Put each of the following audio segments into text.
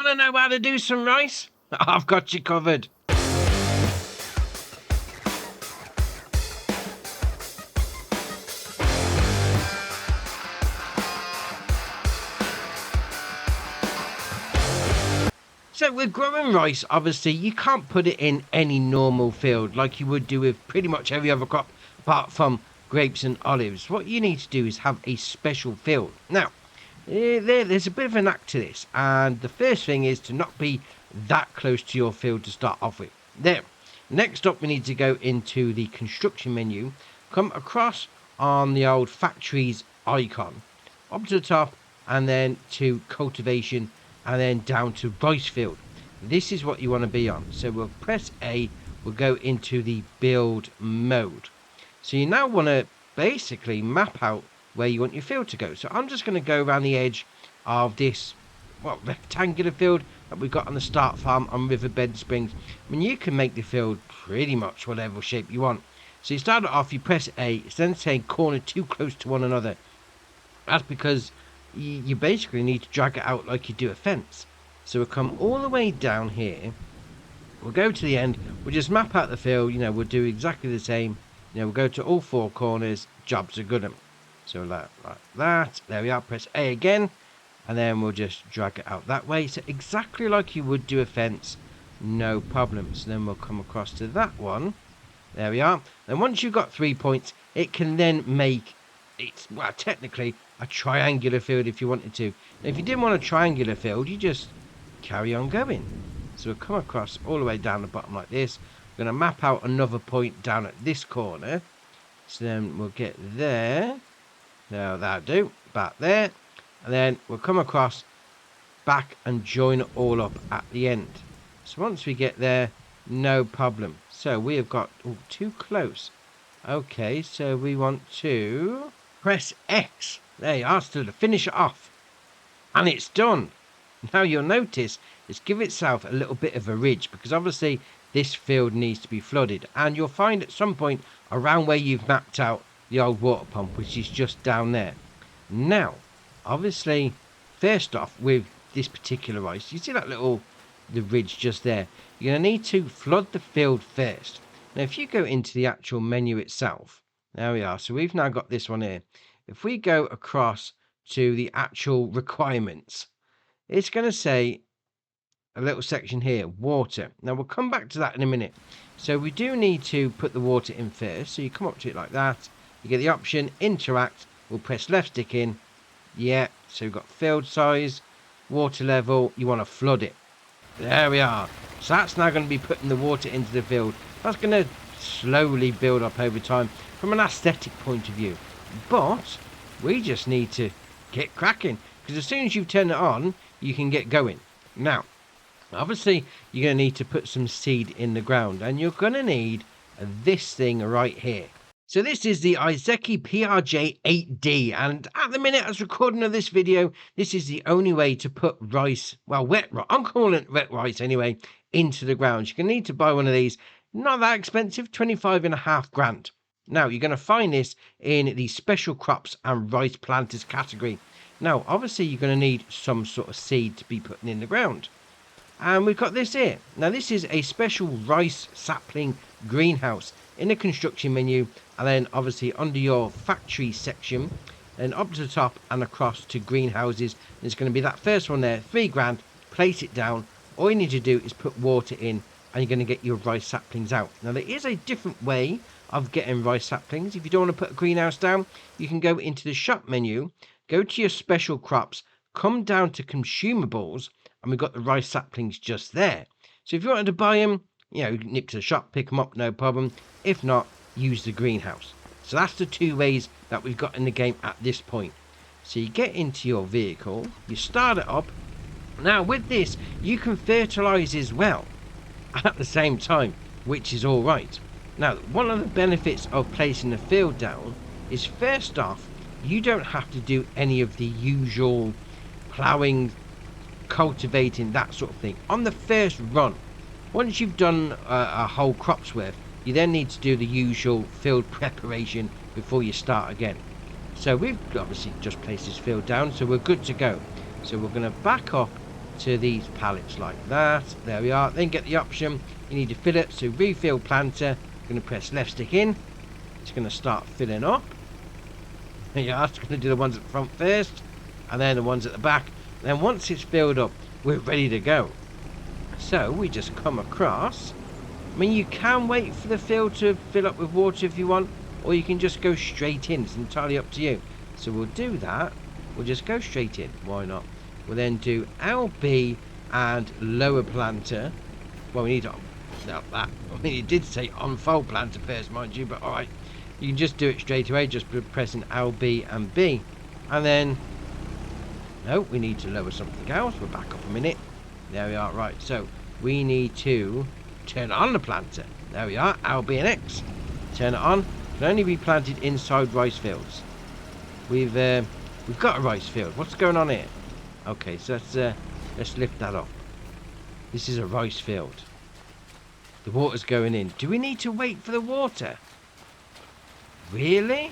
to know how to do some rice? I've got you covered. So with growing rice, obviously you can't put it in any normal field like you would do with pretty much every other crop apart from grapes and olives. What you need to do is have a special field. Now, there's a bit of an knack to this, and the first thing is to not be that close to your field to start off with. There. Next up, we need to go into the construction menu, come across on the old factories icon, up to the top, and then to cultivation, and then down to rice field. This is what you want to be on. So we'll press A, we'll go into the build mode. So you now want to basically map out where you want your field to go. So I'm just going to go around the edge of this rectangular field that we've got on the start farm on Riverbed Springs. I mean, you can make the field pretty much whatever shape you want. So you start it off, you press A, it's then saying corner too close to one another. That's because you basically need to drag it out like you do a fence. So we'll come all the way down here, we'll go to the end, we'll just map out the field, we'll do exactly the same. We'll go to all four corners, jobs are good. So like that, there we are, press A again, and then we'll just drag it out that way. So exactly like you would do a fence, no problem. So then we'll come across to that one, there we are. And once you've got 3 points, it can then make technically a triangular field if you wanted to. Now, if you didn't want a triangular field, you just carry on going. So we'll come across all the way down the bottom like this. We're going to map out another point down at this corner. So then we'll get there. Now that'll do. Back there. And then we'll come across back and join it all up at the end. So once we get there, no problem. So we have got too close. Okay, so we want to press X. There you are, still to finish it off. And it's done. Now you'll notice it's give itself a little bit of a ridge because obviously this field needs to be flooded. And you'll find at some point around where you've mapped out the old water pump, which is just down there. Now, obviously, first off with this particular rice, you see that the ridge just there. You're going to need to flood the field first. Now if you go into the actual menu itself, there we are. So we've now got this one here. If we go across to the actual requirements, it's going to say a little section here, water. Now we'll come back to that in a minute. So we do need to put the water in first. So you come up to it like that. You get the option interact. We'll press left stick in. Yeah. So we've got field size, water level. You want to flood it. There we are. So that's now going to be putting the water into the field. That's going to slowly build up over time from an aesthetic point of view. But we just need to get cracking because as soon as you turn it on, you can get going. Now, obviously, you're going to need to put some seed in the ground and you're going to need this thing right here. So this is the Izeki PRJ8D, and at the minute as recording of this video, this is the only way to put rice, wet rice, I'm calling it wet rice anyway, into the ground. You're going to need to buy one of these. Not that expensive, 25.5 grand. Now, you're going to find this in the special crops and rice planters category. Now, obviously, you're going to need some sort of seed to be putting in the ground. And we've got this here. Now, this is a special rice sapling greenhouse in the construction menu. And then, obviously, under your factory section, then up to the top and across to greenhouses. There's going to be that first one there, 3 grand. Place it down. All you need to do is put water in and you're going to get your rice saplings out. Now, there is a different way of getting rice saplings. If you don't want to put a greenhouse down, you can go into the shop menu, go to your special crops, come down to consumables, and we've got the rice saplings just there. So if you wanted to buy them, you can nip to the shop, pick them up, no problem. If not, use the greenhouse. So that's the 2 ways that we've got in the game at this point. So you get into your vehicle, you start it up. Now with this, you can fertilise as well at the same time, which is all right. Now, one of the benefits of placing the field down is first off, you don't have to do any of the usual ploughing, cultivating, that sort of thing. On the first run, once you've done a whole crop's worth, you then need to do the usual field preparation before you start again. So we've obviously just placed this field down, so we're good to go. So we're going to back up to these pallets like that. There we are. Then get the option. You need to fill it. So refill planter. I'm going to press left stick in. It's going to start filling up. There you are. It's going to do the ones at the front first, and then the ones at the back. Then once it's filled up, we're ready to go. So we just come across. I mean, you can wait for the fill to fill up with water if you want, or you can just go straight in. It's entirely up to you. So we'll do that. We'll just go straight in. Why not? We'll then do LB and lower planter. Well, we need to that. I mean, it did say unfold planter first, mind you, but alright. You can just do it straight away, just pressing LB and B. And then, no, we need to lower something else. We're back up a minute. There we are. Right, so we need to turn on the planter. There we are. LB and X. Turn it on. Can only be planted inside rice fields. We've got a rice field. What's going on here? Okay, so let's lift that up. This is a rice field. The water's going in. Do we need to wait for the water? Really?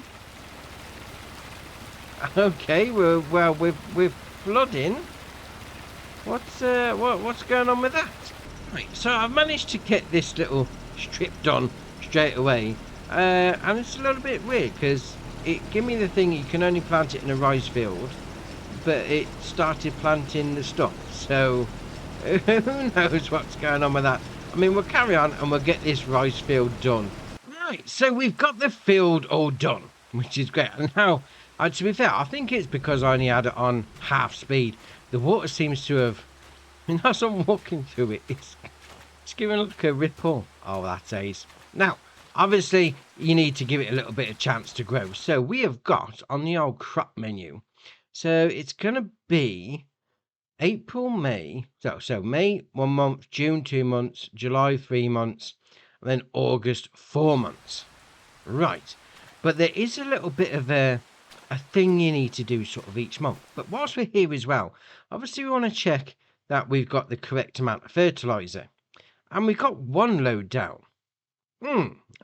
Okay, well we're flooding. What's going on with that? Right, so I've managed to get this little strip done straight away, and it's a little bit weird because it gave me the thing you can only plant it in a rice field, but it started planting the stuff. So who knows what's going on with that? I mean, we'll carry on and we'll get this rice field done. Right, so we've got the field all done, which is great. And now, to be fair, I think it's because I only had it on half speed. The water seems to have, I mean, as I'm walking through it, it's giving like a ripple. Oh, that's ace. Now, obviously, you need to give it a little bit of chance to grow. So we have got on the old crop menu. So it's going to be April, May. So May 1 month, June 2 months, July 3 months, and then August 4 months. Right. But there is a little bit of a thing you need to do sort of each month. But whilst we're here as well, obviously we want to check that we've got the correct amount of fertilizer. And we've got one load down.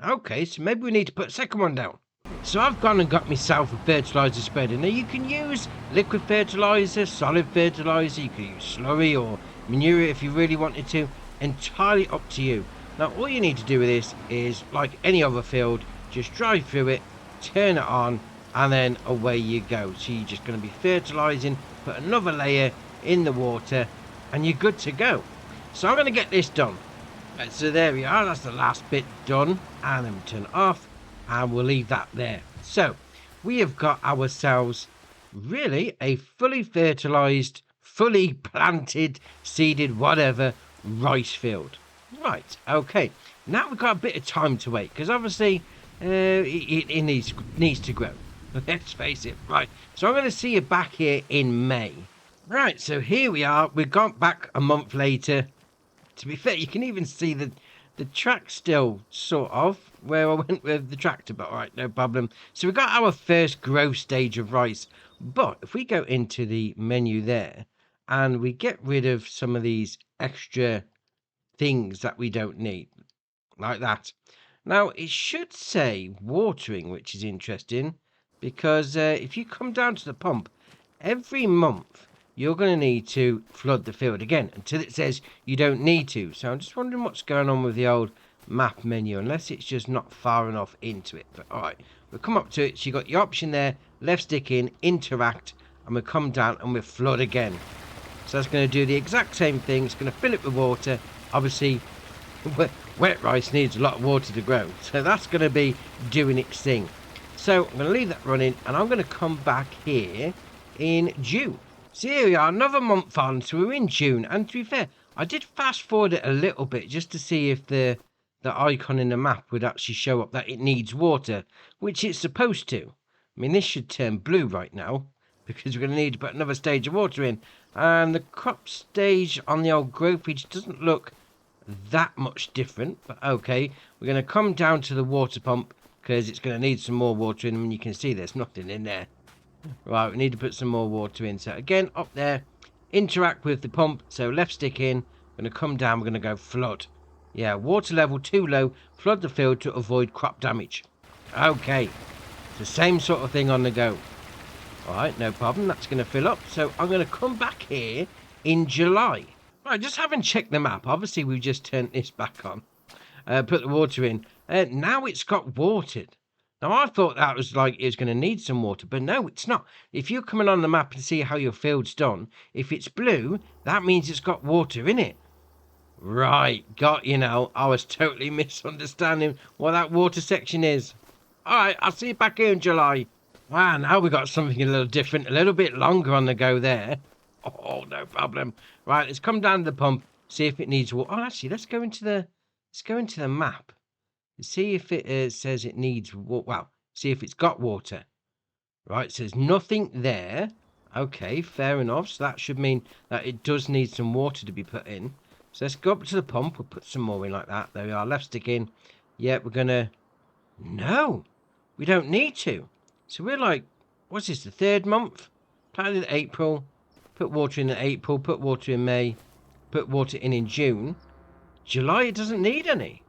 Okay, so maybe we need to put a second one down. So I've gone and got myself a fertilizer spreader. Now you can use liquid fertilizer, solid fertilizer, you can use slurry or manure if you really wanted to. Entirely up to you. Now all you need to do with this is, like any other field, just drive through it, turn it on, and then away you go. So you're just going to be fertilizing, put another layer in the water, and you're good to go. So I'm going to get this done. Right, so there we are, that's the last bit done, and then we turn it off, and we'll leave that there. So we have got ourselves really a fully fertilized, fully planted, seeded, whatever, rice field. Right, okay, now we've got a bit of time to wait, because obviously it needs to grow. Let's face it. Right, so I'm going to see you back here in May. Right, so here we are. We've gone back a month later. To be fair, you can even see the track still sort of where I went with the tractor, but all right, no problem. So we've got our first growth stage of rice. But if we go into the menu there and we get rid of some of these extra things that we don't need, like that. Now, it should say watering, which is interesting, because if you come down to the pump, every month you're going to need to flood the field again until it says you don't need to. So I'm just wondering what's going on with the old map menu, unless it's just not far enough into it. But all right, we'll come up to it. So you got your option there, left stick in, interact, and we'll come down and we'll flood again. So that's going to do the exact same thing. It's going to fill it with water. Obviously, wet rice needs a lot of water to grow. So that's going to be doing its thing. So I'm going to leave that running, and I'm going to come back here in June. So here we are, another month on, so we're in June. And to be fair, I did fast forward it a little bit just to see if the icon in the map would actually show up that it needs water, which it's supposed to. I mean, this should turn blue right now, because we're going to need to put another stage of water in. And the crop stage on the old growth page doesn't look that much different, but okay. We're going to come down to the water pump, because it's going to need some more water in, and you can see there's nothing in there. Right, we need to put some more water in. So again, up there, interact with the pump. So left stick in, we're going to come down, we're going to go flood. Yeah, water level too low, flood the field to avoid crop damage. Okay, it's the same sort of thing on the go. Alright, no problem, that's going to fill up. So I'm going to come back here in July. Right, just having checked the map. Obviously, we've just turned this back on. Put the water in. Now it's got watered. Now, I thought that was like it was going to need some water, but no, it's not. If you're coming on the map and see how your field's done, if it's blue, that means it's got water in it. Right, got you now. I was totally misunderstanding what that water section is. All right, I'll see you back here in July. Wow, now we got something a little different, a little bit longer on the go there. Oh, no problem. Right, let's come down to the pump, see if it needs water. Oh, actually, let's go into the map. See if it says it needs water. Well, see if it's got water. Right, it says nothing there. Okay, fair enough. So that should mean that it does need some water to be put in. So let's go up to the pump. We'll put some more in like that. There we are. Left stick in. Yeah, we're going to... No, we don't need to. So we're like, what's this, the 3rd month? Planted in April. Put water in April. Put water in May. Put water in June. July, it doesn't need any.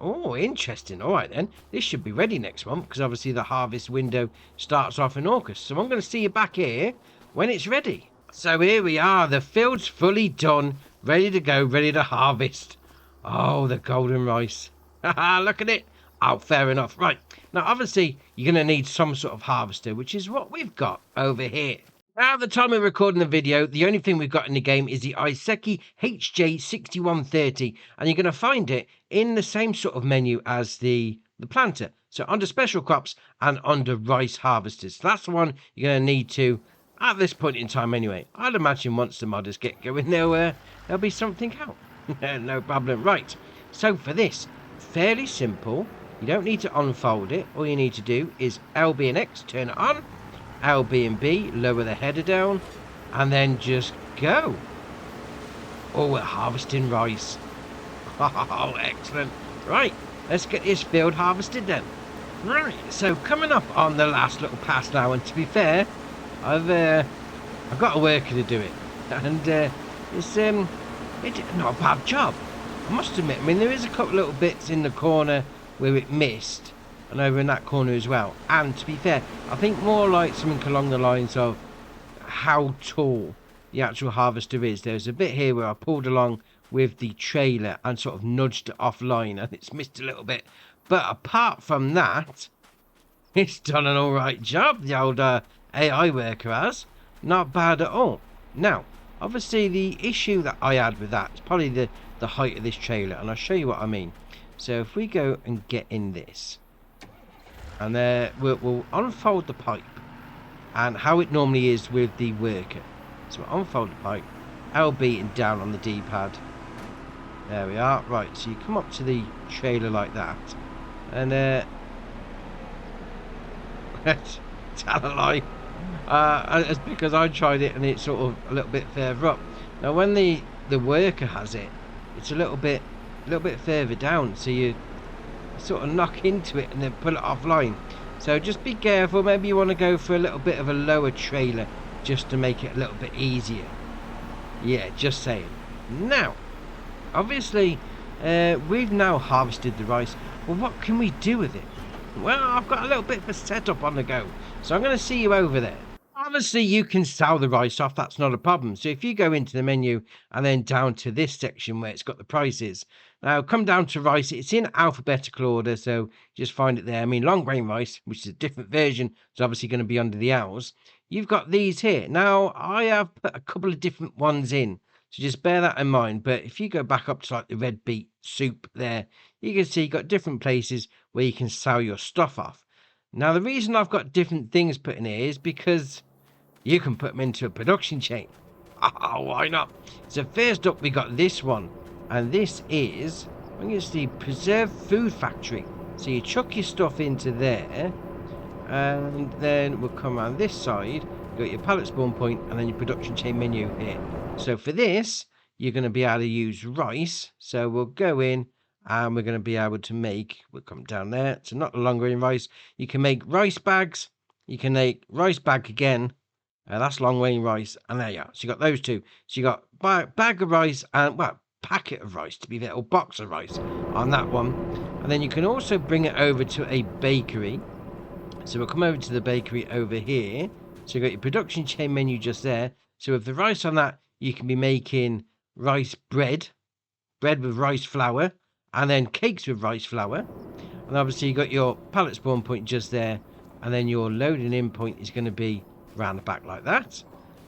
Oh, interesting. All right, then. This should be ready next month because obviously the harvest window starts off in August. So I'm going to see you back here when it's ready. So here we are. The field's fully done. Ready to go. Ready to harvest. Oh, the golden rice. Haha, look at it. Oh, fair enough. Right. Now, obviously, you're going to need some sort of harvester, which is what we've got over here. Now, at the time of recording the video, the only thing we've got in the game is the Iseki HJ6130, and you're going to find it in the same sort of menu as the planter. So under special crops and under rice harvesters. So that's the one you're going to need to, at this point in time anyway. I'd imagine once the modders get going, there'll be something out. No problem. Right, so for this, fairly simple. You don't need to unfold it. All you need to do is LB and X, turn it on. LB and B, lower the header down, and then just go. Oh, we're harvesting rice. Oh, excellent. Right, let's get this field harvested then. Right, so coming up on the last little pass now, and to be fair, I've got a worker to do it, and it's not a bad job, I must admit. I mean, there is a couple little bits in the corner where it missed, and over in that corner as well. And to be fair, I think more like something along the lines of how tall the actual harvester is. There's a bit here where I pulled along with the trailer and sort of nudged it offline, and it's missed a little bit. But apart from that, it's done an alright job, the old AI worker has. Not bad at all. Now, obviously the issue that I had with that is probably the height of this trailer, and I'll show you what I mean. So if we go and get in this, and we'll unfold the pipe, and how it normally is with the worker. So we'll unfold the pipe, LB and down on the D-pad. There we are. Right, so you come up to the trailer like that, and tell a lie. It's because I tried it and it's sort of a little bit further up. Now when the worker has it, it's a little bit further down, so you sort of knock into it and then pull it offline. So just be careful. Maybe you want to go for a little bit of a lower trailer just to make it a little bit easier. Yeah, just saying. Now, obviously, we've now harvested the rice. Well, what can we do with it? Well, I've got a little bit of a setup on the go, so I'm going to see you over there. Obviously, you can sell the rice off. That's not a problem. So if you go into the menu and then down to this section where it's got the prices. Now, come down to rice. It's in alphabetical order, so just find it there. I mean, long grain rice, which is a different version, is obviously going to be under the owls. You've got these here. Now, I have put a couple of different ones in, so just bear that in mind. But if you go back up to like the red beet soup there, you can see you've got different places where you can sell your stuff off. Now, the reason I've got different things put in here is because you can put them into a production chain. Oh, why not? So first up, we got this one. And this is, I think it's the Preserved Food Factory. So you chuck your stuff into there. And then we'll come around this side. You've got your pallet spawn point and then your production chain menu here. So for this, you're going to be able to use rice. So we'll go in and we're going to be able to make, we'll come down there. So not the long grain rice. You can make rice bags. You can make rice bag again. That's long grain rice, and there you are. So you got those two. So you got bag of rice and, well, packet of rice to be there, or box of rice on that one. And then you can also bring it over to a bakery. So we'll come over to the bakery over here. So you got your production chain menu just there. So with the rice on that, You can be making rice bread with rice flour, and then cakes with rice flour. And obviously you got your pallet spawn point just there, and then your loading in point is going to be round the back like that.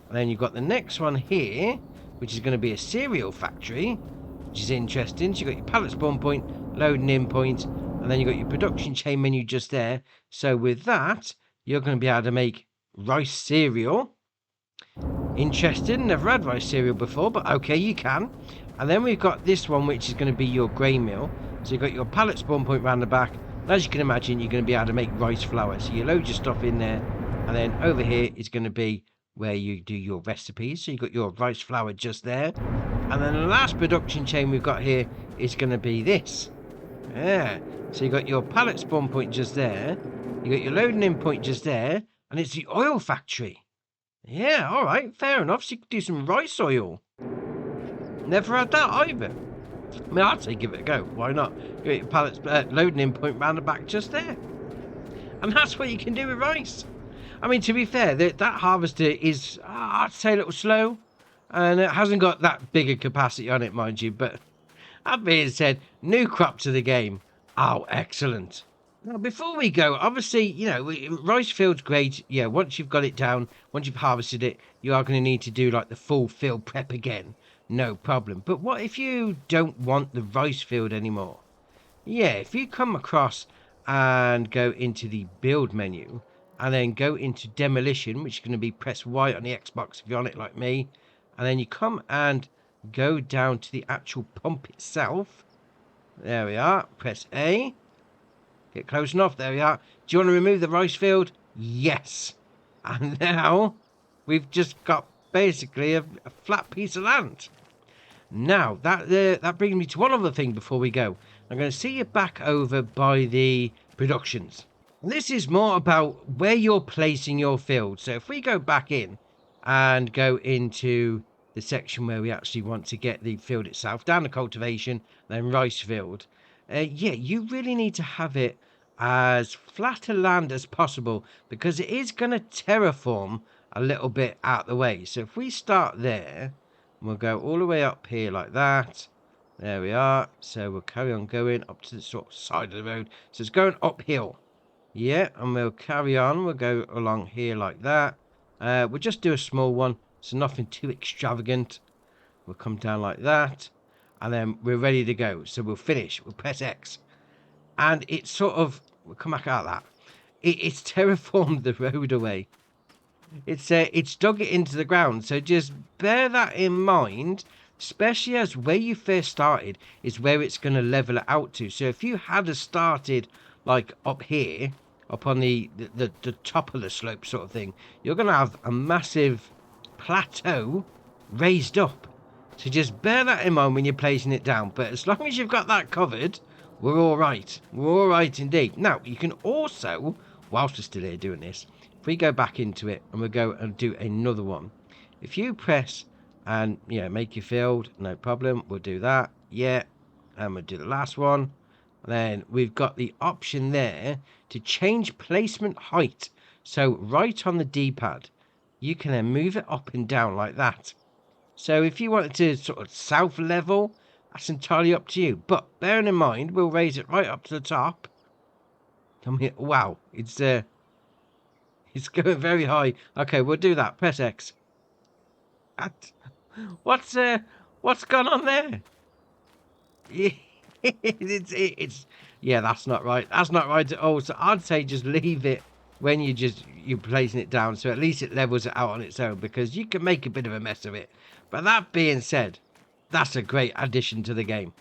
And then you've got the next one here, which is going to be a cereal factory, which is interesting. So you've got your pallet spawn point, loading in point, and then you've got your production chain menu just there. So with that, you're going to be able to make rice cereal. Interesting, never had rice cereal before, but okay, you can. And then we've got this one, which is going to be your grain mill. So you've got your pallet spawn point around the back. And as you can imagine, you're going to be able to make rice flour. So you load your stuff in there, and then over here is going to be where you do your recipes. So you've got your rice flour just there. And then the last production chain we've got here is going to be this. Yeah. So you've got your pallet spawn point just there. You've got your loading in point just there. And it's the oil factory. Yeah, all right, fair enough. So you can do some rice oil. Never had that either. I mean, I'd say give it a go. Why not? You get your pallet loading in point round the back just there. And that's what you can do with rice. I mean, to be fair, that harvester is, I'd say, a little slow. And it hasn't got that big a capacity on it, mind you. But that being said, new crop to the game. Oh, excellent. Now, before we go, obviously, you know, rice field's great. Yeah, once you've got it down, once you've harvested it, you are going to need to do like the full field prep again. No problem. But what if you don't want the rice field anymore? Yeah, if you come across and go into the build menu and then go into demolition, which is going to be press Y on the Xbox if you're on it like me, and then you come and go down to the actual pump itself. There we are. Press A. Get close enough. There we are. Do you want to remove the rice field? Yes. And now we've just got basically a flat piece of land. Now, that brings me to one other thing before we go. I'm going to see you back over by the productions. This is more about where you're placing your field. So if we go back in and go into the section where we actually want to get the field itself, down to cultivation, then rice field. Yeah, you really need to have it as flat a land as possible because it is going to terraform a little bit out the way. So if we start there, we'll go all the way up here like that. There we are. So we'll carry on going up to the sort of side of the road. So it's going uphill. Yeah, and we'll carry on. We'll go along here like that. We'll just do a small one. So nothing too extravagant. We'll come down like that. And then we're ready to go. So we'll finish. We'll press X. And it's sort of... We'll come back out of that. It's terraformed the road away. It's dug it into the ground. So just bear that in mind. Especially as where you first started is where it's going to level it out to. So if you had started like up here, up on the top of the slope sort of thing, you're going to have a massive plateau raised up. So just bear that in mind when you're placing it down. But as long as you've got that covered, we're all right. We're all right indeed. Now, you can also, whilst we're still here doing this, if we go back into it and we'll go and do another one. If you press and, yeah, make your field, no problem. We'll do that. Yeah. And we'll do the last one. And then we've got the option there to change placement height. So right on the D-pad, you can then move it up and down like that. So if you wanted to sort of south level, that's entirely up to you. But bearing in mind, we'll raise it right up to the top. I mean, wow, it's going very high. Okay, we'll do that. Press X. What's gone on there? it's yeah, that's not right. That's not right at all. So I'd say just leave it when you're placing it down, so at least it levels it out on its own, because you can make a bit of a mess of it. But that being said, that's a great addition to the game.